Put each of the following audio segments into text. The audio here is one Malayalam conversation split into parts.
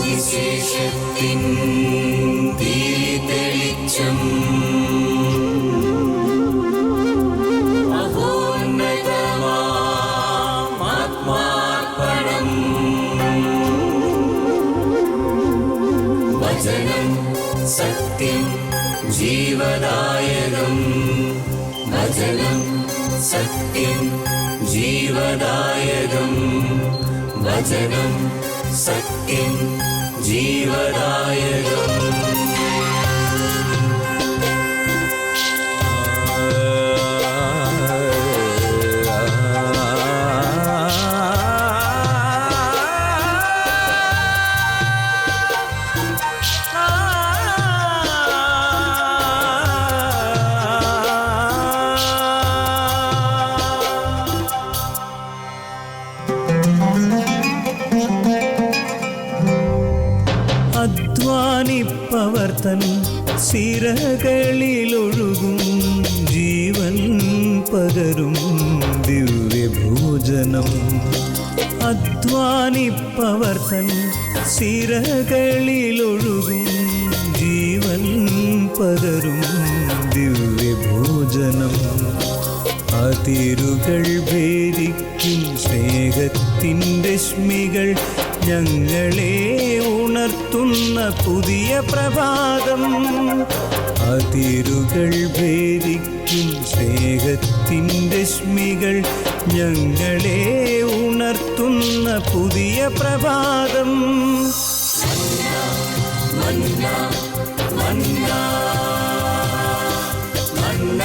സുവിശേഷത്തിൻ ദീപ്തവെളിച്ചം ആത്മാർപ്പണം വചനം സത്യം ജീവദായകം വചനം സത്യം ജീവദായകം വചനം സത്യം ജീവദായകം അധ്വാനിപ്പവർ തൻ സിരകളിലൊഴുകും ജീവൻ പകരും ദിവ്യഭോജനം. അധ്വാനിപ്പവർ തൻ സിരകളിലൊഴുകും ജീവൻ പകരും ദിവ്യഭോജനം. അതിരുകൾ ഭേദിക്കും സ്നേഹത്തിൻ്റെ രശ്മികൾ ഞങ്ങളെ ഉണർത്തുന്ന പുതിയ പ്രഭാതം. അതിരുകൾ ഭേദിക്കും സ്നേഹത്തിൻ്റെ രശ്മികൾ ഞങ്ങളെ ഉണർത്തുന്ന പുതിയ പ്രഭാതം. മന്ന മന്ന മന്ന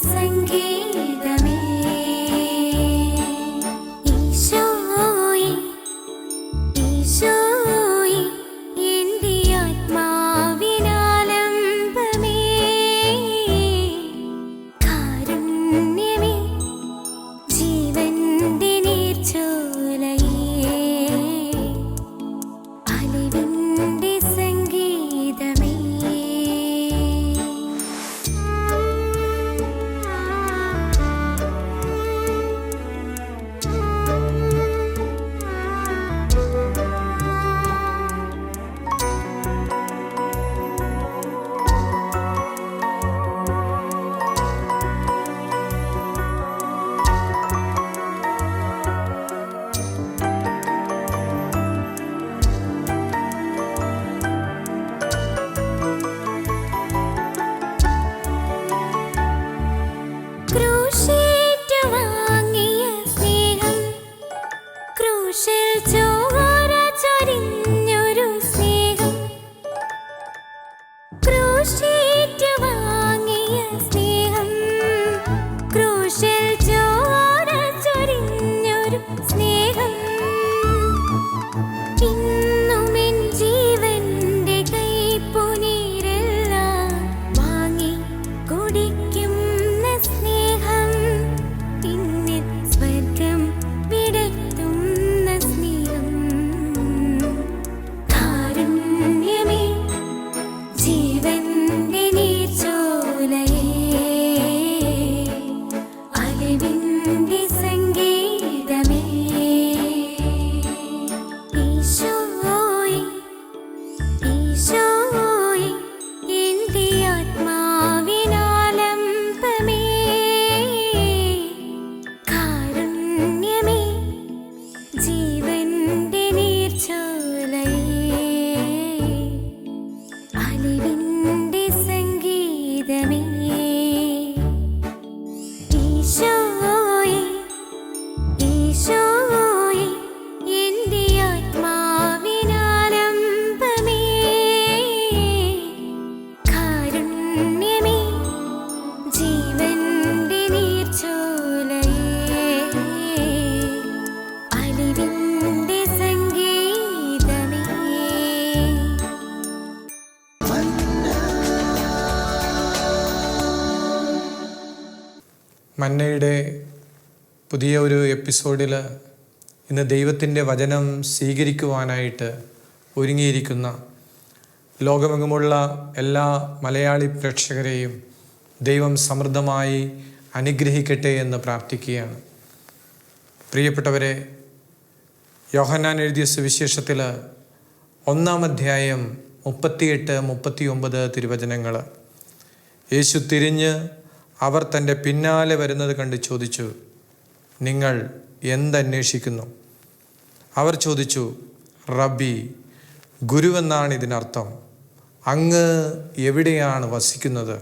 സംഗീതമേ ഈശോയേ ക്രൂശിൽ ചോര ചൊരിഞ്ഞൊരു സ്നേഹം, ക്രൂശേറ്റു വാങ്ങിയ സ്നേഹം, ക്രൂശിൽ ചോര ചൊരിഞ്ഞൊരു സ്നേഹം, ഇന്നുമെൻ ജീവന്റെ കൈപ്പുനീരെല്ലാം വാങ്ങി കുടിക്കുന്ന സ്നേഹം, പിന്നെ സ്വർഗം വിടർത്തുന്ന സ്നേഹം. കാരുണ്യമേ, ജീവന്റെ നീർച്ചോലയേ, അലിവിന്റെ സംഗീതമേ, ഈശോയേ, ഈശോയേ, എന്റെ ആത്മാവിനാലംബമേ, കാരുണ്യമേ, ജീവന്റെ നീർച്ചോലയേ, അലിവിന്റെ സംഗീതമേ, ഈശോയേ, ഈശോയേ, എന്റെ ആത്മാവിനാലംബമേ, കാരുണ്യമേ, ജീവന്റെ നീർച്ചോലയേ, അലിവിന്റെ സംഗീതമേ. മന്നയുടെ പുതിയ ഒരു എപ്പിസോഡിൽ ഇന്ന് ദൈവത്തിൻ്റെ വചനം സ്വീകരിക്കുവാനായിട്ട് ഒരുങ്ങിയിരിക്കുന്ന ലോകമെങ്ങുമുള്ള എല്ലാ മലയാളി പ്രേക്ഷകരെയും ദൈവം സമൃദ്ധമായി അനുഗ്രഹിക്കട്ടെ എന്ന് പ്രാർത്ഥിക്കുകയാണ്. പ്രിയപ്പെട്ടവരെ, യോഹന്നാൻ എഴുതിയ സുവിശേഷത്തിൽ 1-ാം അധ്യായം 38-39 തിരുവചനങ്ങൾ. യേശു തിരിഞ്ഞ് അവർ തൻ്റെ പിന്നാലെ വരുന്നത് കണ്ട് ചോദിച്ചു, നിങ്ങൾ എന്തന്വേഷിക്കുന്നു? അവർ ചോദിച്ചു, റബ്ബി, ഗുരുവെന്നാണ് ഇതിനർത്ഥം, അങ്ങ് എവിടെയാണ് വസിക്കുന്നത്?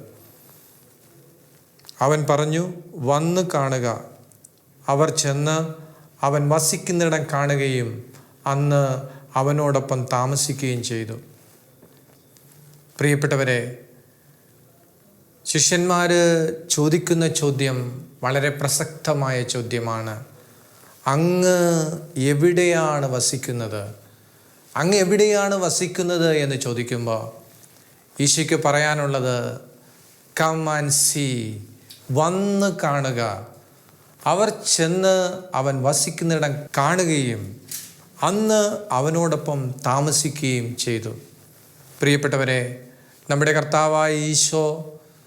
അവൻ പറഞ്ഞു, വന്ന് കാണുക. അവർ ചെന്ന് അവൻ വസിക്കുന്നിടം കാണുകയും അന്ന് അവനോടൊപ്പം താമസിക്കുകയും ചെയ്തു. പ്രിയപ്പെട്ടവരെ, ശിഷ്യന്മാർ ചോദിക്കുന്ന ചോദ്യം വളരെ പ്രസക്തമായ ചോദ്യമാണ്. അങ്ങ് എവിടെയാണ് വസിക്കുന്നത്? അങ്ങ് എവിടെയാണ് വസിക്കുന്നത് എന്ന് ചോദിക്കുമ്പോൾ ഈശോയ്ക്ക് പറയാനുള്ളത്, കം ആൻഡ് സീ, വന്ന് കാണുക. അവർ ചെന്ന് അവൻ വസിക്കുന്നിടം കാണുകയും അന്ന് അവനോടൊപ്പം താമസിക്കുകയും ചെയ്തു. പ്രിയപ്പെട്ടവരെ, നമ്മുടെ കർത്താവായ ഈശോ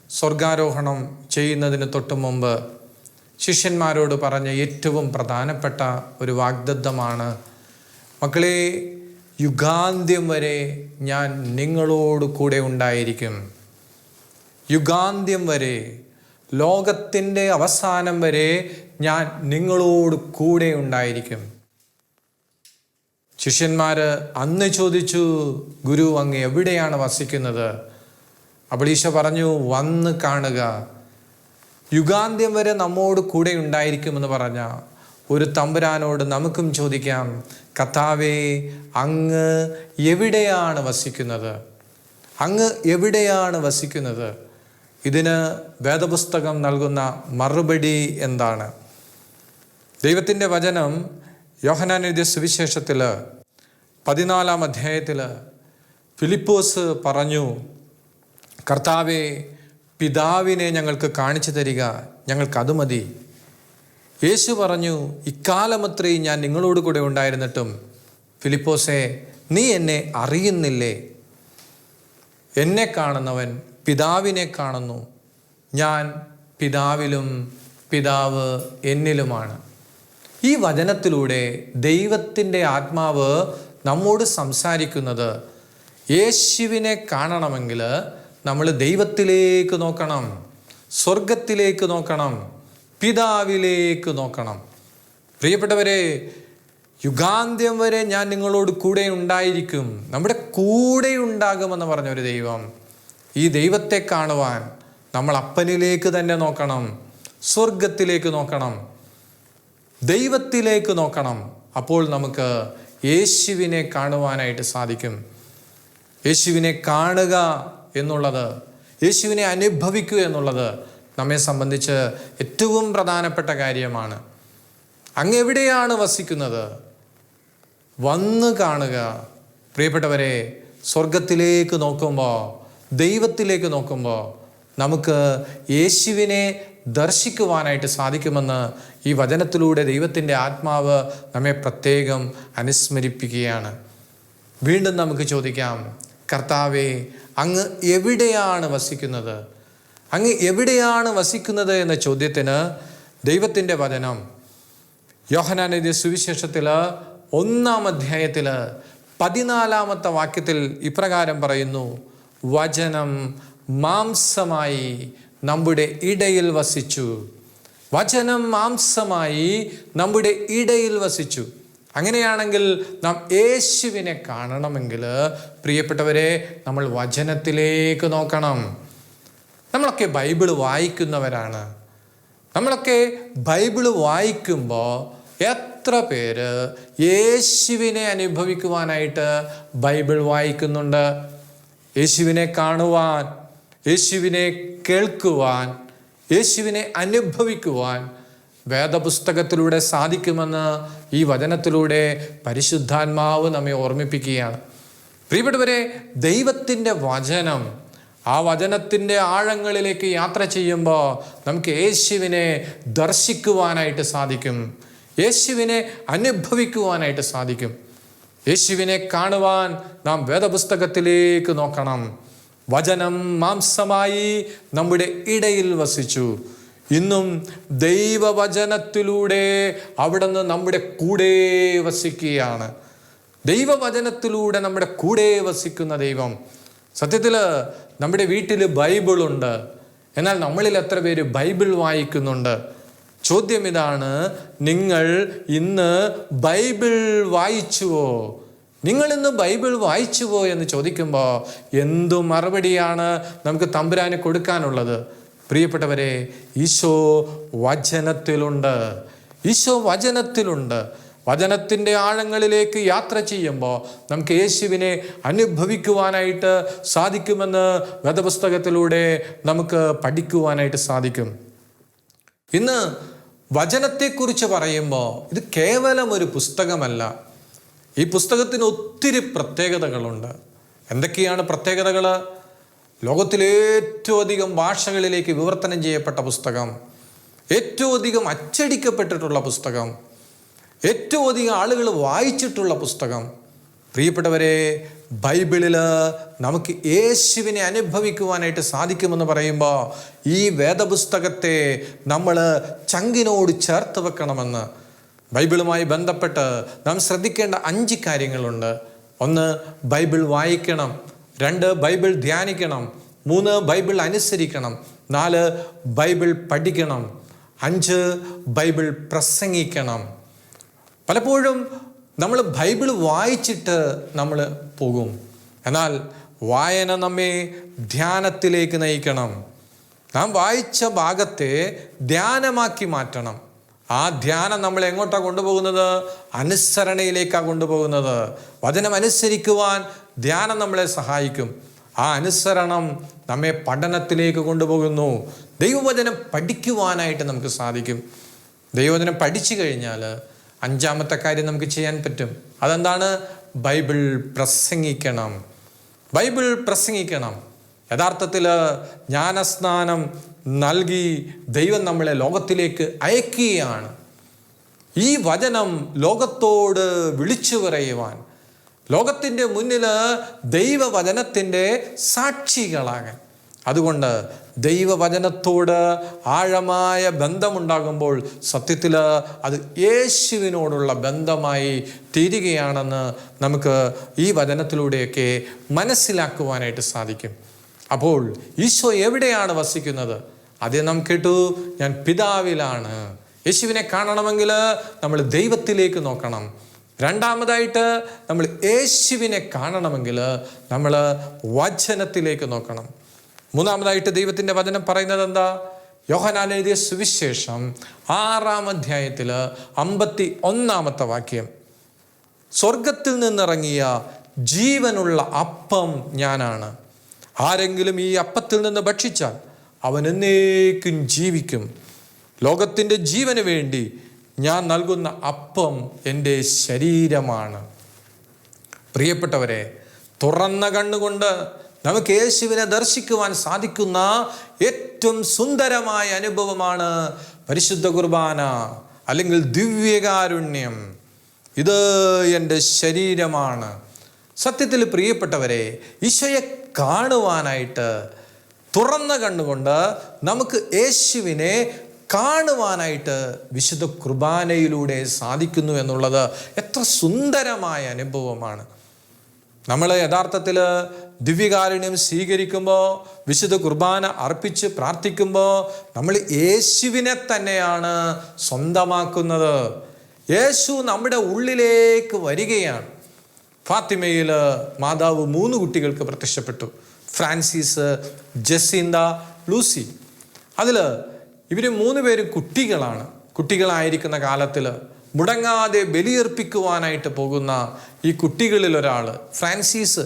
സ്വർഗാരോഹണം ചെയ്യുന്നതിന് തൊട്ടു മുമ്പ് ശിഷ്യന്മാരോട് പറഞ്ഞ ഏറ്റവും പ്രധാനപ്പെട്ട ഒരു വാഗ്ദത്തമാണ്, മക്കളെ, യുഗാന്ത്യം വരെ ഞാൻ നിങ്ങളോട് കൂടെ ഉണ്ടായിരിക്കും. യുഗാന്ത്യം വരെ, ലോകത്തിൻ്റെ അവസാനം വരെ ഞാൻ നിങ്ങളോട് കൂടെ ഉണ്ടായിരിക്കും. ശിഷ്യന്മാർ അന്ന് ചോദിച്ചു, ഗുരു, അങ്ങ് എവിടെയാണ് വസിക്കുന്നത്? അപ്പോൾ ഈശോ പറഞ്ഞു, വന്ന് കാണുക. യുഗാന്ത്യം വരെ നമ്മോട് കൂടെ ഉണ്ടായിരിക്കുമെന്ന് പറഞ്ഞ ഒരു തമ്പുരാനോട് നമുക്കും ചോദിക്കാം, കർത്താവേ, അങ്ങ് എവിടെയാണ് വസിക്കുന്നത്? അങ്ങ് എവിടെയാണ് വസിക്കുന്നത്? ഇതിന് വേദപുസ്തകം നൽകുന്ന മറുപടി എന്താണ്? ദൈവത്തിൻ്റെ വചനം യോഹന്നാൻ എഴുതിയ സുവിശേഷത്തിൽ 14-ാം അധ്യായത്തിൽ ഫിലിപ്പോസ് പറഞ്ഞു, കർത്താവേ, പിതാവിനെ ഞങ്ങൾക്ക് കാണിച്ചു തരിക, ഞങ്ങൾക്കത് മതി. യേശു പറഞ്ഞു, ഇക്കാലമത്രയും ഞാൻ നിങ്ങളോട് കൂടെ ഉണ്ടായിരുന്നിട്ടും ഫിലിപ്പോസേ, നീ എന്നെ അറിയുന്നില്ലേ? എന്നെ കാണുന്നവൻ പിതാവിനെ കാണുന്നു. ഞാൻ പിതാവിലും പിതാവ് എന്നിലുമാണ്. ഈ വചനത്തിലൂടെ ദൈവത്തിൻ്റെ ആത്മാവ് നമ്മോട് സംസാരിക്കുന്നത്, യേശുവിനെ കാണണമെങ്കിൽ നമ്മൾ ദൈവത്തിലേക്ക് നോക്കണം, സ്വർഗത്തിലേക്ക് നോക്കണം, പിതാവിലേക്ക് നോക്കണം. പ്രിയപ്പെട്ടവരെ, യുഗാന്ത്യം വരെ ഞാൻ നിങ്ങളോട് കൂടെ ഉണ്ടായിരിക്കും, നമ്മുടെ കൂടെ ഉണ്ടാകുമെന്ന് പറഞ്ഞ ഒരു ദൈവം. ഈ ദൈവത്തെ കാണുവാൻ നമ്മൾ അപ്പനിലേക്ക് തന്നെ നോക്കണം, സ്വർഗത്തിലേക്ക് നോക്കണം, ദൈവത്തിലേക്ക് നോക്കണം. അപ്പോൾ നമുക്ക് യേശുവിനെ കാണുവാനായിട്ട് സാധിക്കും. യേശുവിനെ കാണുക എന്നുള്ളത്, യേശുവിനെ അനുഭവിക്കുക എന്നുള്ളത് നമ്മെ സംബന്ധിച്ച് ഏറ്റവും പ്രധാനപ്പെട്ട കാര്യമാണ്. അങ്ങ് എവിടെയാണ് വസിക്കുന്നത്? വന്ന് കാണുക. പ്രിയപ്പെട്ടവരെ, സ്വർഗത്തിലേക്ക് നോക്കുമ്പോൾ, ദൈവത്തിലേക്ക് നോക്കുമ്പോൾ നമുക്ക് യേശുവിനെ ദർശിക്കുവാനായിട്ട് സാധിക്കുമെന്ന് ഈ വചനത്തിലൂടെ ദൈവത്തിൻ്റെ ആത്മാവ് നമ്മെ പ്രത്യേകം അനുസ്മരിപ്പിക്കുകയാണ്. വീണ്ടും നമുക്ക് ചോദിക്കാം, കർത്താവേ, അങ്ങ് എവിടെയാണ് വസിക്കുന്നത്? അങ്ങ് എവിടെയാണ് വസിക്കുന്നത് എന്ന ചോദ്യത്തിന് ദൈവത്തിൻ്റെ വചനം യോഹന്നാൻ എഴുതിയ സുവിശേഷത്തിൽ 1-ാം അധ്യായത്തിൽ 14-ാമത്തെ വാക്യത്തിൽ ഇപ്രകാരം പറയുന്നു: വചനം മാംസമായി നമ്മുടെ ഇടയിൽ വസിച്ചു. വചനം മാംസമായി നമ്മുടെ ഇടയിൽ വസിച്ചു. അങ്ങനെയാണെങ്കിൽ നാം യേശുവിനെ കാണണമെങ്കിൽ പ്രിയപ്പെട്ടവരെ, നമ്മൾ വചനത്തിലേക്ക് നോക്കണം. നമ്മളൊക്കെ ബൈബിൾ വായിക്കുന്നവരാണ്. നമ്മളൊക്കെ ബൈബിൾ വായിക്കുമ്പോൾ എത്ര പേര് യേശുവിനെ അനുഭവിക്കുവാനായിട്ട് ബൈബിൾ വായിക്കുന്നുണ്ട്? യേശുവിനെ കാണുവാൻ, യേശുവിനെ കേൾക്കുവാൻ, യേശുവിനെ അനുഭവിക്കുവാൻ വേദപുസ്തകത്തിലൂടെ സാധിക്കുമെന്ന് ഈ വചനത്തിലൂടെ പരിശുദ്ധാത്മാവ് നമ്മെ ഓർമ്മിപ്പിക്കുകയാണ്. പ്രിയപ്പെട്ടവരെ, ദൈവത്തിൻ്റെ വചനം, ആ വചനത്തിൻ്റെ ആഴങ്ങളിലേക്ക് യാത്ര ചെയ്യുമ്പോൾ നമുക്ക് യേശുവിനെ ദർശിക്കുവാനായിട്ട് സാധിക്കും, യേശുവിനെ അനുഭവിക്കുവാനായിട്ട് സാധിക്കും. യേശുവിനെ കാണുവാൻ നാം വേദപുസ്തകത്തിലേക്ക് നോക്കണം. വചനം മാംസമായി നമ്മുടെ ഇടയിൽ വസിച്ചു. ഇന്നും ദൈവവചനത്തിലൂടെ അവിടുന്ന് നമ്മുടെ കൂടെ വസിക്കുകയാണ്. ദൈവവചനത്തിലൂടെ നമ്മുടെ കൂടെ വസിക്കുന്ന ദൈവം. സത്യത്തിൽ നമ്മുടെ വീട്ടിൽ ബൈബിളുണ്ട്. എന്നാൽ നമ്മളിൽ എത്ര പേര് ബൈബിൾ വായിക്കുന്നുണ്ട്? ചോദ്യം ഇതാണ്: നിങ്ങൾ ഇന്ന് ബൈബിൾ വായിച്ചുവോ? നിങ്ങൾ ഇന്ന് ബൈബിൾ വായിച്ചുവോ എന്ന് ചോദിക്കുമ്പോൾ എന്തു മറുപടിയാണ് നമുക്ക് തമ്പുരാന് കൊടുക്കാനുള്ളത്? പ്രിയപ്പെട്ടവരെ, ഈശോ വചനത്തിലുണ്ട്. ഈശോ വചനത്തിലുണ്ട്. വചനത്തിൻ്റെ ആഴങ്ങളിലേക്ക് യാത്ര ചെയ്യുമ്പോൾ നമുക്ക് യേശുവിനെ അനുഭവിക്കുവാനായിട്ട് സാധിക്കുമെന്ന് വേദപുസ്തകത്തിലൂടെ നമുക്ക് പഠിക്കുവാനായിട്ട് സാധിക്കും. ഇന്ന് വചനത്തെക്കുറിച്ച് പറയുമ്പോൾ ഇത് കേവലം ഒരു പുസ്തകമല്ല. ഈ പുസ്തകത്തിന് ഒത്തിരി പ്രത്യേകതകളുണ്ട്. എന്തൊക്കെയാണ് പ്രത്യേകതകൾ? ലോകത്തിലെ ഏറ്റവും അധികം ഭാഷകളിലേക്ക് വിവർത്തനം ചെയ്യപ്പെട്ട പുസ്തകം, ഏറ്റവും അധികം അച്ചടിക്കപ്പെട്ടിട്ടുള്ള പുസ്തകം, ഏറ്റവും അധികം ആളുകൾ വായിച്ചിട്ടുള്ള പുസ്തകം. പ്രിയപ്പെട്ടവരെ, ബൈബിളിൽ നമുക്ക് യേശുവിനെ അനുഭവിക്കുവാനായിട്ട് സാധിക്കുമെന്ന് പറയുമ്പോൾ ഈ വേദപുസ്തകത്തെ നമ്മൾ ചങ്കിനോട് ചേർത്ത് വെക്കണമെന്ന് ബൈബിളുമായി ബന്ധപ്പെട്ട് നാം ശ്രദ്ധിക്കേണ്ട 5 കാര്യങ്ങളുണ്ട്. 1, ബൈബിൾ വായിക്കണം. 2, ബൈബിൾ ധ്യാനിക്കണം. 3, ബൈബിൾ അനുസരിക്കണം. 4, ബൈബിൾ പഠിക്കണം. 5, ബൈബിൾ പ്രസംഗിക്കണം. പലപ്പോഴും നമ്മൾ ബൈബിൾ വായിച്ചിട്ട് നമ്മൾ പോകും. എന്നാൽ വായന നമ്മെ ധ്യാനത്തിലേക്ക് നയിക്കണം. നാം വായിച്ച ഭാഗത്തെ ധ്യാനമാക്കി മാറ്റണം. ആ ധ്യാനം നമ്മളെ എങ്ങോട്ടാണ് കൊണ്ടുപോകുന്നത്? അനുസരണയിലേക്കാണ് കൊണ്ടുപോകുന്നത്. വചനം അനുസരിക്കുവാൻ ധ്യാനം നമ്മളെ സഹായിക്കും. ആ അനുസരണം നമ്മെ പഠനത്തിലേക്ക് കൊണ്ടുപോകുന്നു. ദൈവവചനം പഠിക്കുവാനായിട്ട് നമുക്ക് സാധിക്കും. ദൈവവചനം പഠിച്ചു കഴിഞ്ഞാൽ 5-ാമത്തെ കാര്യം നമുക്ക് ചെയ്യാൻ പറ്റും. അതെന്താണ്? ബൈബിൾ പ്രസംഗിക്കണം. ബൈബിൾ പ്രസംഗിക്കണം. യഥാർത്ഥത്തിൽ ജ്ഞാനസ്നാനം നൽകി ദൈവം നമ്മളെ ലോകത്തിലേക്ക് അയക്കുകയാണ്. ഈ വചനം ലോകത്തോട് വിളിച്ചു പറയുവാൻ, ലോകത്തിൻ്റെ മുന്നിൽ ദൈവവചനത്തിൻ്റെ സാക്ഷികളാകാൻ. അതുകൊണ്ട് ദൈവവചനത്തോട് ആഴമായ ബന്ധമുണ്ടാകുമ്പോൾ സത്യത്തിൽ അത് യേശുവിനോടുള്ള ബന്ധമായി തീരുകയാണെന്ന് നമുക്ക് ഈ വചനത്തിലൂടെയൊക്കെ മനസ്സിലാക്കുവാനായിട്ട് സാധിക്കും. അപ്പോൾ ഈശോ എവിടെയാണ് വസിക്കുന്നത്? ആദ്യം നാം കേട്ടു, ഞാൻ പിതാവിലാണ്. യേശുവിനെ കാണണമെങ്കിൽ നമ്മൾ ദൈവത്തിലേക്ക് നോക്കണം. രണ്ടാമതായിട്ട് നമ്മൾ യേശുവിനെ കാണണമെങ്കിൽ നമ്മൾ വചനത്തിലേക്ക് നോക്കണം. മൂന്നാമതായിട്ട് ദൈവത്തിൻ്റെ വചനം പറയുന്നത് എന്താ? യോഹന്നാൻ എഴുതിയ സുവിശേഷം 6-ാം അധ്യായത്തിൽ 51-ാമത്തെ വാക്യം. സ്വർഗത്തിൽ നിന്നിറങ്ങിയ ജീവനുള്ള അപ്പം ഞാനാണ്. ആരെങ്കിലും ഈ അപ്പത്തിൽ നിന്ന് ഭക്ഷിച്ചാൽ അവൻ എന്നേക്കും ജീവിക്കും. ലോകത്തിൻ്റെ ജീവന് വേണ്ടി ഞാൻ നൽകുന്ന അപ്പം എൻ്റെ ശരീരമാണ്. പ്രിയപ്പെട്ടവരെ, തുറന്ന കണ്ണുകൊണ്ട് നമുക്ക് യേശുവിനെ ദർശിക്കുവാൻ സാധിക്കുന്ന ഏറ്റവും സുന്ദരമായ അനുഭവമാണ് പരിശുദ്ധ കുർബാന അല്ലെങ്കിൽ ദിവ്യകാരുണ്യം. ഇത് എൻ്റെ ശരീരമാണ്. സത്യത്തിൽ പ്രിയപ്പെട്ടവരെ, ഈശോയെ കാണുവാനായിട്ട് തുറന്ന കണ്ണുകൊണ്ട് നമുക്ക് യേശുവിനെ കാണുവാനായിട്ട് വിശുദ്ധ കുർബാനയിലൂടെ സാധിക്കുന്നു എന്നുള്ളത് എത്ര സുന്ദരമായ അനുഭവമാണ്. നമ്മൾ യഥാർത്ഥത്തിൽ ദിവ്യകാരുണ്യം സ്വീകരിക്കുമ്പോൾ, വിശുദ്ധ കുർബാന അർപ്പിച്ച് പ്രാർത്ഥിക്കുമ്പോൾ നമ്മൾ യേശുവിനെ തന്നെയാണ് സ്വന്തമാക്കുന്നത്. യേശു നമ്മുടെ ഉള്ളിലേക്ക് വരികയാണ്. ഫാത്തിമയിൽ മാതാവ് 3 കുട്ടികൾക്ക് പ്രത്യക്ഷപ്പെട്ടു. Francis, Jacinta, Lucy. അതിൽ ഇവർ 3 പേരും കുട്ടികളാണ്. കുട്ടികളായിരിക്കുന്ന കാലത്തിൽ മുടങ്ങാതെ ബലിയർപ്പിക്കുവാനായിട്ട് പോകുന്ന ഈ കുട്ടികളിൽ ഒരാൾ ഫ്രാൻസിസ്,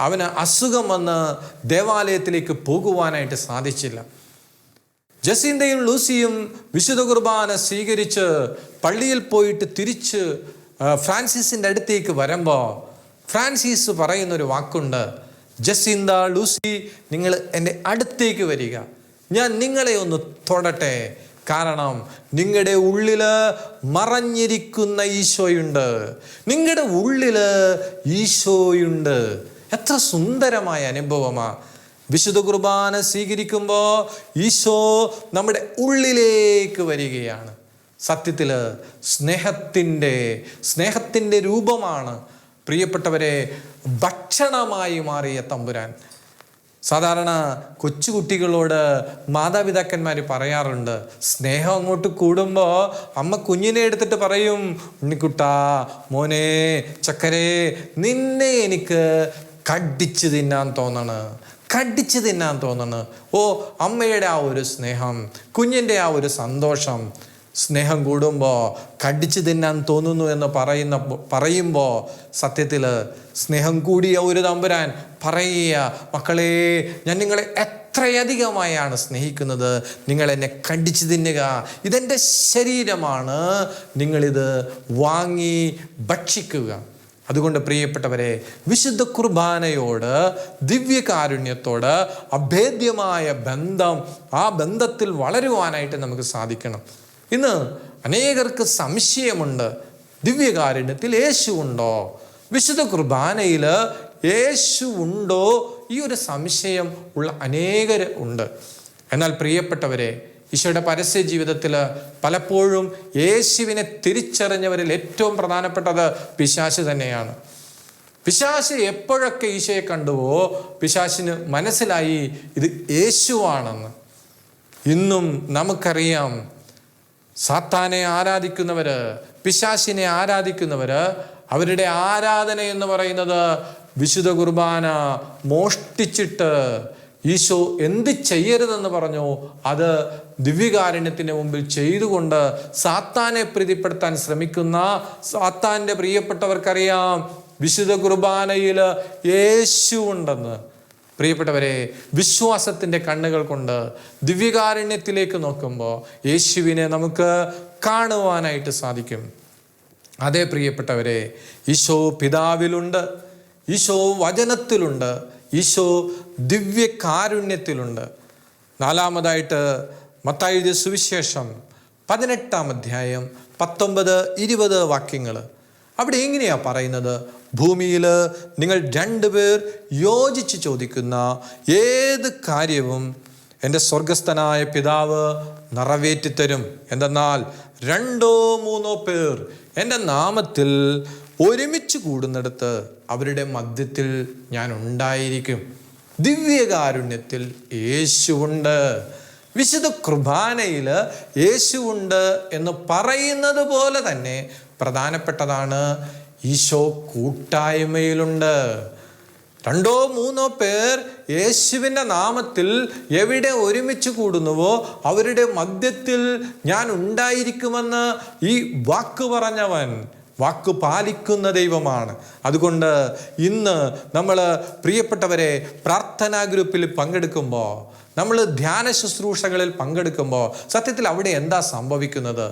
അവന് അസുഖം വന്ന് ദേവാലയത്തിലേക്ക് പോകുവാനായിട്ട് സാധിച്ചില്ല. ജസീന്തയും ലൂസിയും വിശുദ്ധ കുർബാന സ്വീകരിച്ച് പള്ളിയിൽ പോയിട്ട് തിരിച്ച് ഫ്രാൻസിസിൻ്റെ അടുത്തേക്ക് വരുമ്പോൾ ഫ്രാൻസിസ് പറയുന്നൊരു വാക്കുണ്ട്, ജസീന്ത, ലൂസി, നിങ്ങൾ എൻ്റെ അടുത്തേക്ക് വരിക, ഞാൻ നിങ്ങളെ ഒന്ന് തൊടട്ടെ. കാരണം നിങ്ങളുടെ ഉള്ളിൽ മറഞ്ഞിരിക്കുന്ന ഈശോയുണ്ട്. നിങ്ങളുടെ ഉള്ളിൽ ഈശോയുണ്ട്. എത്ര സുന്ദരമായ അനുഭവമാണ്. വിശുദ്ധ കുർബാന സ്വീകരിക്കുമ്പോൾ ഈശോ നമ്മുടെ ഉള്ളിലേക്ക് വരികയാണ്. സത്യത്തിൽ സ്നേഹത്തിൻ്റെ രൂപമാണ് പ്രിയപ്പെട്ടവരെ ഭക്ഷണമായി മാറിയ തമ്പുരാൻ. സാധാരണ കൊച്ചുകുട്ടികളോട് മാതാപിതാക്കന്മാർ പറയാറുണ്ട്, സ്നേഹം അങ്ങോട്ട് കൂടുമ്പോൾ അമ്മ കുഞ്ഞിനെ എടുത്തിട്ട് പറയും, ഉണ്ണിക്കുട്ടാ, മോനെ, ചക്കരേ, നിന്നെ എനിക്ക് കടിച്ചു തിന്നാൻ തോന്നണ്. ഓ, അമ്മയുടെ ആ ഒരു സ്നേഹം, കുഞ്ഞിൻ്റെ ആ ഒരു സന്തോഷം. സ്നേഹം കൂടുമ്പോൾ കടിച്ചു തിന്നാൻ തോന്നുന്നു എന്ന് പറയുമ്പോൾ സത്യത്തിൽ സ്നേഹം കൂടിയ ഒരു തമ്പുരാൻ പറയുക, മക്കളെ, ഞാൻ നിങ്ങളെ എത്രയധികമായാണ് സ്നേഹിക്കുന്നത്, നിങ്ങൾ എന്നെ കടിച്ചു തിന്നുക, ഇതെൻ്റെ ശരീരമാണ്, നിങ്ങളിത് വാങ്ങി ഭക്ഷിക്കുക. അതുകൊണ്ട് പ്രിയപ്പെട്ടവരെ, വിശുദ്ധ കുർബാനയോട്, ദിവ്യകാരുണ്യത്തോട് അഭേദ്യമായ ബന്ധം, ആ ബന്ധത്തിൽ വളരുവാനായിട്ട് നമുക്ക് സാധിക്കണം. ഇന്ന് അനേകർക്ക് സംശയമുണ്ട്, ദിവ്യകാരുണ്യത്തിൽ യേശു ഉണ്ടോ, വിശുദ്ധ കുർബാനയിൽ യേശു ഉണ്ടോ? ഈ ഒരു സംശയം ഉള്ള അനേകർ ഉണ്ട്. എന്നാൽ പ്രിയപ്പെട്ടവരെ, ഈശോയുടെ പരസ്യ ജീവിതത്തിൽ പലപ്പോഴും യേശുവിനെ തിരിച്ചറിഞ്ഞവരിൽ ഏറ്റവും പ്രധാനപ്പെട്ടത് പിശാച് തന്നെയാണ്. പിശാച് എപ്പോഴൊക്കെ ഈശോയെ കണ്ടുവോ പിശാചിന് മനസ്സിലായി ഇത് യേശുവാണെന്ന്. ഇന്നും നമുക്കറിയാം, സാത്താനെ ആരാധിക്കുന്നവര്, പിശാചിനെ ആരാധിക്കുന്നവര്, അവരുടെ ആരാധന എന്ന് പറയുന്നത് വിശുദ്ധ കുർബാന മോഷ്ടിച്ചിട്ട് ഈശോ എന്ത് ചെയ്യരുതെന്ന് പറഞ്ഞു അത് ദിവ്യകാരുണ്യത്തിന് മുമ്പിൽ ചെയ്തുകൊണ്ട് സാത്താനെ പ്രീതിപ്പെടുത്താൻ ശ്രമിക്കുന്ന സാത്താൻ്റെ പ്രിയപ്പെട്ടവർക്കറിയാം വിശുദ്ധ കുർബാനയിൽ യേശു ഉണ്ടെന്ന്. പ്രിയപ്പെട്ടവരെ, വിശ്വാസത്തിൻ്റെ കണ്ണുകൾ കൊണ്ട് ദിവ്യകാരുണ്യത്തിലേക്ക് നോക്കുമ്പോൾ യേശുവിനെ നമുക്ക് കാണുവാനായിട്ട് സാധിക്കും. അതേ പ്രിയപ്പെട്ടവരെ, ഈശോ പിതാവിലുണ്ട്, ഈശോ വചനത്തിലുണ്ട്, ഈശോ ദിവ്യകാരുണ്യത്തിലുണ്ട്. 4-മതായിട്ട് മത്തായി എഴുതിയ സുവിശേഷം 18-ാം അധ്യായം 19-20 വാക്യങ്ങൾ. അവിടെ എങ്ങനെയാ പറയുന്നത്? ഭൂമിയിൽ നിങ്ങൾ 2 പേർ യോജിച്ച് ചോദിക്കുന്ന ഏത് കാര്യവും എൻ്റെ സ്വർഗസ്ഥനായ പിതാവ് നിറവേറ്റിത്തരും. എന്തെന്നാൽ 2-3 പേർ എൻ്റെ നാമത്തിൽ ഒരുമിച്ച് കൂടുന്നിടത്ത് അവരുടെ മധ്യത്തിൽ ഞാൻ ഉണ്ടായിരിക്കും. ദിവ്യകാരുണ്യത്തിൽ യേശുവുണ്ട്. വിശുദ്ധ കുർബാനയിൽ യേശുവുണ്ട് എന്ന് പറയുന്നത് പോലെ തന്നെ പ്രധാനപ്പെട്ടതാണ് ഈശോ കൂട്ടായ്മയിലുണ്ട്. 2-3 പേർ യേശുവിൻ്റെ നാമത്തിൽ എവിടെ ഒരുമിച്ച് കൂടുന്നുവോ അവരുടെ മധ്യത്തിൽ ഞാൻ ഉണ്ടായിരിക്കുമെന്ന് ഈ വാക്ക് പറഞ്ഞവൻ വാക്ക് പാലിക്കുന്ന ദൈവമാണ്. അതുകൊണ്ട് ഇന്ന് നമ്മൾ പ്രിയപ്പെട്ടവരെ പ്രാർത്ഥനാ ഗ്രൂപ്പിൽ പങ്കെടുക്കുമ്പോൾ, നമ്മൾ ധ്യാന ശുശ്രൂഷകളിൽ പങ്കെടുക്കുമ്പോൾ സത്യത്തിൽ അവിടെ എന്താ സംഭവിക്കുന്നത്?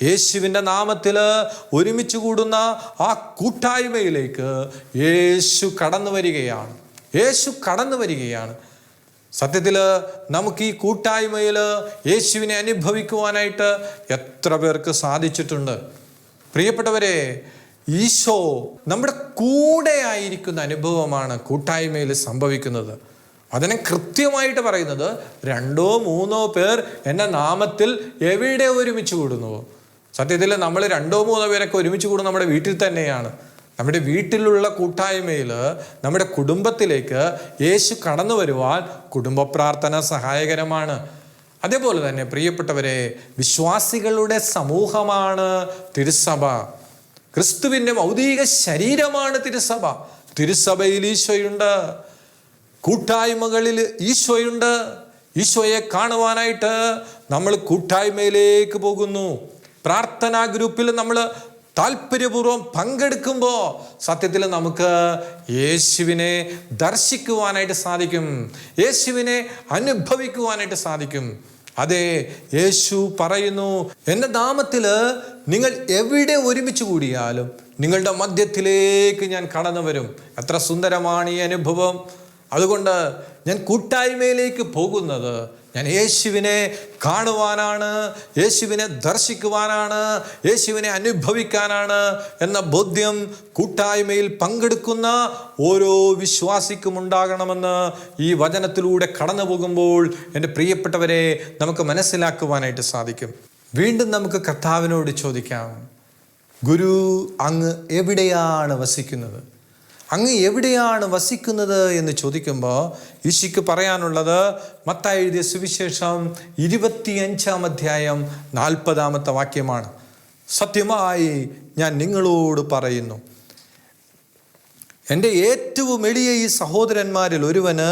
യേശുവിൻ്റെ നാമത്തിൽ ഒരുമിച്ച് കൂടുന്ന ആ കൂട്ടായ്മയിലേക്ക് യേശു കടന്നു വരികയാണ്. യേശു കടന്നു വരികയാണ്. സത്യത്തിൽ നമുക്ക് ഈ കൂട്ടായ്മയിൽ യേശുവിനെ അനുഭവിക്കുവാനായിട്ട് എത്ര പേർക്ക് സാധിച്ചിട്ടുണ്ട്? പ്രിയപ്പെട്ടവരെ, ഈശോ നമ്മുടെ കൂടെ ആയിരിക്കുന്ന അനുഭവമാണ് കൂട്ടായ്മയിൽ സംഭവിക്കുന്നത്. അതിനെ കൃത്യമായിട്ട് പറയുന്നത് 2 3 പേർ എൻ്റെ നാമത്തിൽ എവിടെ ഒരുമിച്ച് കൂടുന്നുവോ. സത്യത്തിൽ നമ്മൾ 2 3 പേരൊക്കെ ഒരുമിച്ച് കൂടുന്നത് നമ്മുടെ വീട്ടിൽ തന്നെയാണ്. നമ്മുടെ വീട്ടിലുള്ള കൂട്ടായ്മയിൽ നമ്മുടെ കുടുംബത്തിലേക്ക് യേശു കടന്നു വരുവാൻ കുടുംബ പ്രാർത്ഥന സഹായകരമാണ്. അതേപോലെ തന്നെ പ്രിയപ്പെട്ടവരെ, വിശ്വാസികളുടെ സമൂഹമാണ് തിരുസഭ. ക്രിസ്തുവിൻ്റെ ഭൗതിക ശരീരമാണ് തിരുസഭ. തിരുസഭയിൽ ഈശോയുണ്ട്, കൂട്ടായ്മകളിൽ ഈശോയുണ്ട്. ഈശോയെ കാണുവാനായിട്ട് നമ്മൾ കൂട്ടായ്മയിലേക്ക് പോകുന്നു. പ്രാർത്ഥനാ ഗ്രൂപ്പിൽ നമ്മൾ താല്പര്യപൂർവ്വം പങ്കെടുക്കുമ്പോൾ സത്യത്തിൽ നമുക്ക് യേശുവിനെ ദർശിക്കുവാനായിട്ട് സാധിക്കും, യേശുവിനെ അനുഭവിക്കുവാനായിട്ട് സാധിക്കും. അതെ, യേശു പറയുന്നു, എൻ്റെ നാമത്തിൽ നിങ്ങൾ എവിടെ ഒരുമിച്ച് കൂടിയാലും നിങ്ങളുടെ മധ്യത്തിലേക്ക് ഞാൻ കടന്നു വരും. എത്ര സുന്ദരമാണ് ഈ അനുഭവം! അതുകൊണ്ട് ഞാൻ കൂട്ടായ്മയിലേക്ക് പോകുന്നത് ഞാൻ യേശുവിനെ കാണുവാനാണ്, യേശുവിനെ ദർശിക്കുവാനാണ്, യേശുവിനെ അനുഭവിക്കാനാണ് എന്ന ബോധ്യം കൂട്ടായ്മയിൽ പങ്കെടുക്കുന്ന ഓരോ വിശ്വാസിക്കും ഉണ്ടാകണമെന്ന് ഈ വചനത്തിലൂടെ കടന്നു പോകുമ്പോൾ എൻ്റെ പ്രിയപ്പെട്ടവരെ നമുക്ക് മനസ്സിലാക്കുവാനായിട്ട് സാധിക്കും. വീണ്ടും നമുക്ക് കർത്താവിനോട് ചോദിക്കാം, ഗുരു, അങ്ങ് എവിടെയാണ് വസിക്കുന്നത്? അങ്ങ് എവിടെയാണ് വസിക്കുന്നത് എന്ന് ചോദിക്കുമ്പോൾ ഈശോയ്ക്ക് പറയാനുള്ളത് മത്തായി എഴുതിയ സുവിശേഷം 25-ാം അധ്യായം 40-ാമത്തെ വാക്യമാണ്. സത്യമായി ഞാൻ നിങ്ങളോട് പറയുന്നു, എൻ്റെ ഏറ്റവും എളിയ ഈ സഹോദരന്മാരിൽ ഒരുവന്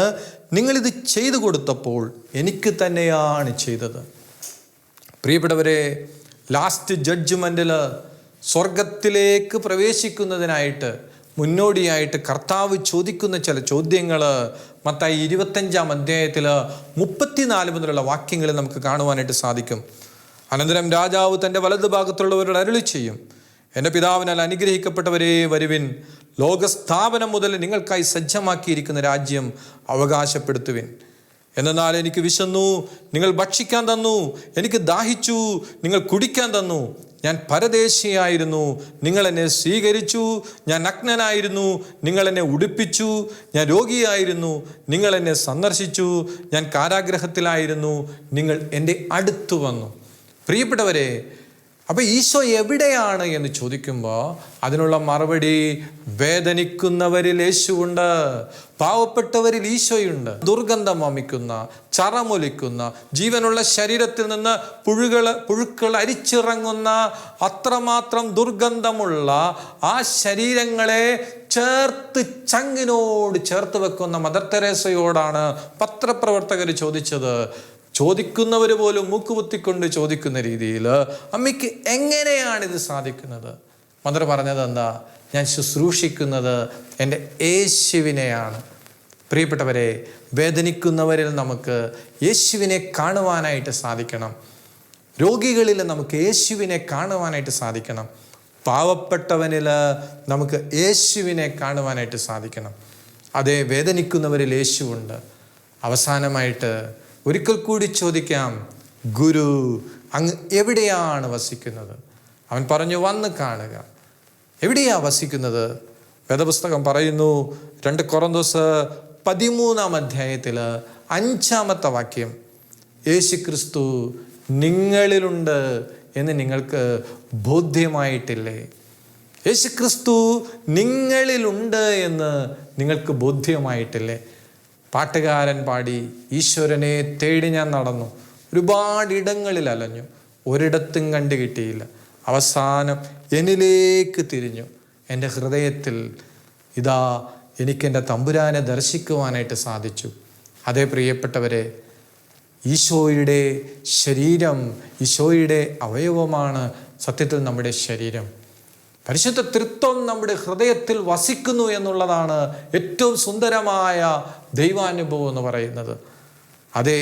നിങ്ങളിത് ചെയ്തു കൊടുത്തപ്പോൾ എനിക്ക് തന്നെയാണ് ചെയ്തത്. പ്രിയപ്പെട്ടവരെ, ലാസ്റ്റ് ജഡ്ജ്മെൻറ്റിൽ സ്വർഗത്തിലേക്ക് പ്രവേശിക്കുന്നതിനായിട്ട് മുന്നോടിയായിട്ട് കർത്താവ് ചോദിക്കുന്ന ചില ചോദ്യങ്ങൾ മത്തായി 25-ാം അധ്യായത്തിൽ 34 മുതലുള്ള വാക്യങ്ങളിൽ നമുക്ക് കാണുവാനായിട്ട് സാധിക്കും. അനന്തരം രാജാവ് തൻ്റെ വലതു ഭാഗത്തുള്ളവരോട് അരുളി ചെയ്യും, എൻ്റെ പിതാവിനാൽ അനുഗ്രഹിക്കപ്പെട്ടവരേ വരുവിൻ, ലോകസ്ഥാപനം മുതൽ നിങ്ങൾക്കായി സജ്ജമാക്കിയിരിക്കുന്ന രാജ്യം അവകാശപ്പെടുത്തുവിൻ. എന്നാൽ എനിക്ക് വിശന്നു, നിങ്ങൾ ഭക്ഷിക്കാൻ തന്നു, എനിക്ക് ദാഹിച്ചു, നിങ്ങൾ കുടിക്കാൻ തന്നു. ഞാൻ പരദേശിയായിരുന്നു, നിങ്ങൾ എന്നെ സ്വീകരിച്ചു. ഞാൻ നഗ്നനായിരുന്നു, നിങ്ങൾ എന്നെ ഉടുപ്പിച്ചു. ഞാൻ രോഗിയായിരുന്നു, നിങ്ങൾ എന്നെ സന്ദർശിച്ചു. ഞാൻ കാരാഗ്രഹത്തിലായിരുന്നു, നിങ്ങൾ എൻ്റെ അടുത്തു വന്നു. പ്രിയപ്പെട്ടവരെ, അപ്പോൾ ഈശോ എവിടെയാണ് എന്ന് ചോദിക്കുമ്പോൾ അതിനുള്ള മറുപടി, വേദനിക്കുന്നവരിൽ യേശുവുണ്ട്, പാവപ്പെട്ടവരിൽ ഈശോയുണ്ട്. ദുർഗന്ധം വമിക്കുന്ന, ചറമൊലിക്കുന്ന, ജീവനുള്ള ശരീരത്തിൽ നിന്ന് പുഴുക്കൾ അരിച്ചിറങ്ങുന്ന അത്രമാത്രം ദുർഗന്ധമുള്ള ആ ശരീരങ്ങളെ ചങ്കിനോട് ചേർത്ത് വെക്കുന്ന മദർ തെരേസയോടാണ് പത്രപ്രവർത്തകർ ചോദിച്ചത്. ചോദിക്കുന്നവർ പോലും മൂക്കുകുത്തിക്കൊണ്ട് ചോദിക്കുന്ന രീതിയിൽ, അമ്മയ്ക്ക് എങ്ങനെയാണിത് സാധിക്കുന്നത്? മദർ പറഞ്ഞത് എന്താ? ഞാൻ ശുശ്രൂഷിക്കുന്നത് എൻ്റെ യേശുവിനെയാണ്. പ്രിയപ്പെട്ടവരെ, വേദനിക്കുന്നവരിൽ നമുക്ക് യേശുവിനെ കാണുവാനായിട്ട് സാധിക്കണം. രോഗികളിൽ നമുക്ക് യേശുവിനെ കാണുവാനായിട്ട് സാധിക്കണം. പാവപ്പെട്ടവനിൽ നമുക്ക് യേശുവിനെ കാണുവാനായിട്ട് സാധിക്കണം. അതേ, വേദനിക്കുന്നവരിൽ യേശുവുണ്ട്. അവസാനമായിട്ട് ഒരിക്കൽ കൂടി ചോദിക്കാം, ഗുരു, അങ്ങ് എവിടെയാണ് വസിക്കുന്നത്? അവൻ പറഞ്ഞു, വന്ന് കാണുക. എവിടെയാ വസിക്കുന്നത്? വേദപുസ്തകം പറയുന്നു, 2 കൊറിന്തോസ് 13-ാം അധ്യായത്തിൽ 5-ാമത്തെ വാക്യം, യേശു ക്രിസ്തു നിങ്ങളിലുണ്ട് എന്ന് നിങ്ങൾക്ക് ബോധ്യമായിട്ടില്ലേ? യേശു ക്രിസ്തു നിങ്ങളിലുണ്ട് എന്ന് നിങ്ങൾക്ക് ബോധ്യമായിട്ടില്ലേ? പാട്ടുകാരൻ പാടി, ഈശ്വരനെ തേടി ഞാൻ നടന്നു, ഒരുപാട് ഇടങ്ങളിൽ അലഞ്ഞു, ഒരിടത്തും കണ്ടു കിട്ടിയില്ല. അവസാനം എന്നിലേക്ക് തിരിഞ്ഞു, എൻ്റെ ഹൃദയത്തിൽ ഇതാ എനിക്കെൻ്റെ തമ്പുരാനെ ദർശിക്കുവാനായിട്ട് സാധിച്ചു. അതേ പ്രിയപ്പെട്ടവരെ, ഈശോയുടെ ശരീരം, ഈശോയുടെ അവയവമാണ് സത്യത്തിൽ നമ്മുടെ ശരീരം. പരിശുദ്ധ തൃത്വം നമ്മുടെ ഹൃദയത്തിൽ വസിക്കുന്നു എന്നുള്ളതാണ് ഏറ്റവും സുന്ദരമായ ദൈവാനുഭവം എന്ന് പറയുന്നത്. അതെ,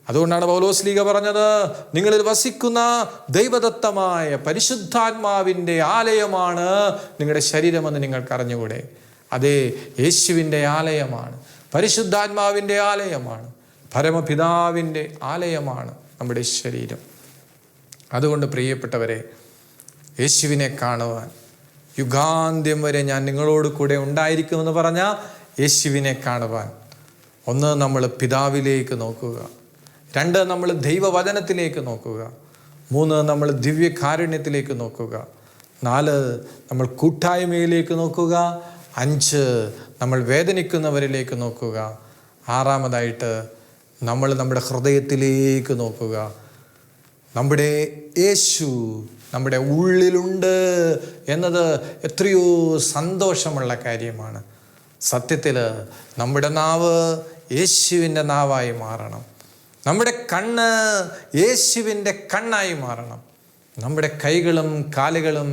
അതുകൊണ്ടാണ് പൗലോസ്ലീഹ പറഞ്ഞത്, നിങ്ങളിൽ വസിക്കുന്ന ദൈവദത്തമായ പരിശുദ്ധാത്മാവിൻ്റെ ആലയമാണ് നിങ്ങളുടെ ശരീരമെന്ന് നിങ്ങൾക്ക് അറിഞ്ഞുകൂടെ. അതേ, യേശുവിൻ്റെ ആലയമാണ്, പരിശുദ്ധാത്മാവിൻ്റെ ആലയമാണ്, പരമപിതാവിൻ്റെ ആലയമാണ് നമ്മുടെ ശരീരം. അതുകൊണ്ട് പ്രിയപ്പെട്ടവരെ, യേശുവിനെ കാണുവാൻ യുഗാന്ത്യം വരെ ഞാൻ നിങ്ങളോട് കൂടെ ഉണ്ടായിരിക്കുമെന്ന് പറഞ്ഞ യേശുവിനെ കാണുവാൻ, ഒന്ന് നമ്മൾ പിതാവിലേക്ക് നോക്കുക, രണ്ട് നമ്മൾ ദൈവവചനത്തിലേക്ക് നോക്കുക, മൂന്ന് നമ്മൾ ദിവ്യകാരുണ്യത്തിലേക്ക് നോക്കുക, നാല് നമ്മൾ കൂട്ടായ്മയിലേക്ക് നോക്കുക, അഞ്ച് നമ്മൾ വേദനിക്കുന്നവരിലേക്ക് നോക്കുക, ആറാമതായിട്ട് നമ്മൾ നമ്മുടെ ഹൃദയത്തിലേക്ക് നോക്കുക. നമ്മുടെ യേശു നമ്മുടെ ഉള്ളിലുണ്ട് എന്നത് എത്രയോ സന്തോഷമുള്ള കാര്യമാണ്. സത്യത്തിൽ നമ്മുടെ നാവ് യേശുവിൻ്റെ നാവായി മാറണം, നമ്മുടെ കണ്ണ് യേശുവിൻ്റെ കണ്ണായി മാറണം, നമ്മുടെ കൈകളും കാലുകളും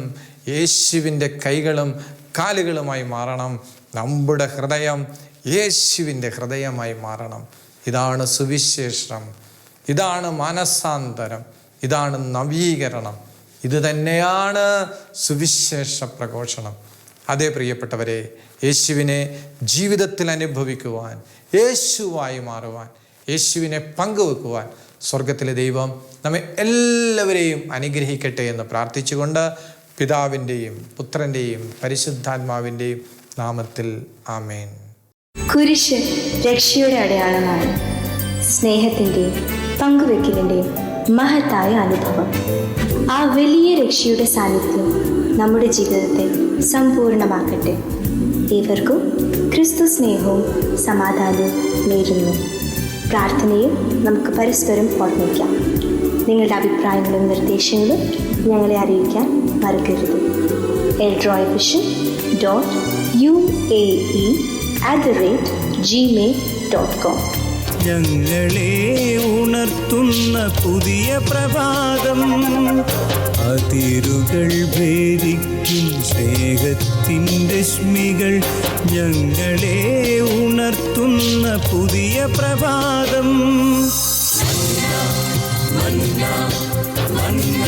യേശുവിൻ്റെ കൈകളും കാലുകളുമായി മാറണം, നമ്മുടെ ഹൃദയം യേശുവിൻ്റെ ഹൃദയമായി മാറണം. ഇതാണ് സുവിശേഷം, ഇതാണ് മാനസാന്തരം, ഇതാണ് നവീകരണം, ഇത് തന്നെയാണ് സുവിശേഷ പ്രഘോഷണം. അതേ പ്രിയപ്പെട്ടവരെ, യേശുവിനെ ജീവിതത്തിൽ അനുഭവിക്കുവാൻ, യേശുവായി മാറുവാൻ, യേശുവിനെ പങ്കുവെക്കുവാൻ സ്വർഗത്തിലെ ദൈവം നമ്മെ എല്ലാവരെയും അനുഗ്രഹിക്കട്ടെ എന്ന് പ്രാർത്ഥിച്ചുകൊണ്ട് പിതാവിൻ്റെയും പുത്രൻ്റെയും പരിശുദ്ധാത്മാവിൻ്റെയും നാമത്തിൽ ആമേൻ. കുരിശ് രക്ഷയുടെ അടയാളമാണ്. സ്നേഹത്തിൻ്റെയും പങ്കുവെക്കലിൻ്റെയും മഹത്തായ അനുഭവം. ആ വലിയ രക്ഷയുടെ സാന്നിധ്യം നമ്മുടെ ജീവിതത്തെ സമ്പൂർണ്ണമാക്കട്ടെ. ഏവർക്കും ക്രിസ്തു സ്നേഹവും സമാധാനവും നേരുന്നു. പ്രാർത്ഥനയിൽ നമുക്ക് പരസ്പരം ഓർമ്മിക്കാം. നിങ്ങളുടെ അഭിപ്രായങ്ങളും നിർദ്ദേശങ്ങളും ഞങ്ങളെ അറിയിക്കാൻ മറക്കരുത്. eldroyvision.uae@gmail.com. ഞങ്ങളെ ഉണർത്തുന്ന പുതിയ പ്രഭാതം, അതിരുകൾ ഭേദിക്കും സ്നേഹത്തിൻ്റെ രശ്മികൾ. ഞങ്ങളെ ഉണർത്തുന്ന പുതിയ പ്രഭാതം. മന്ന മന്ന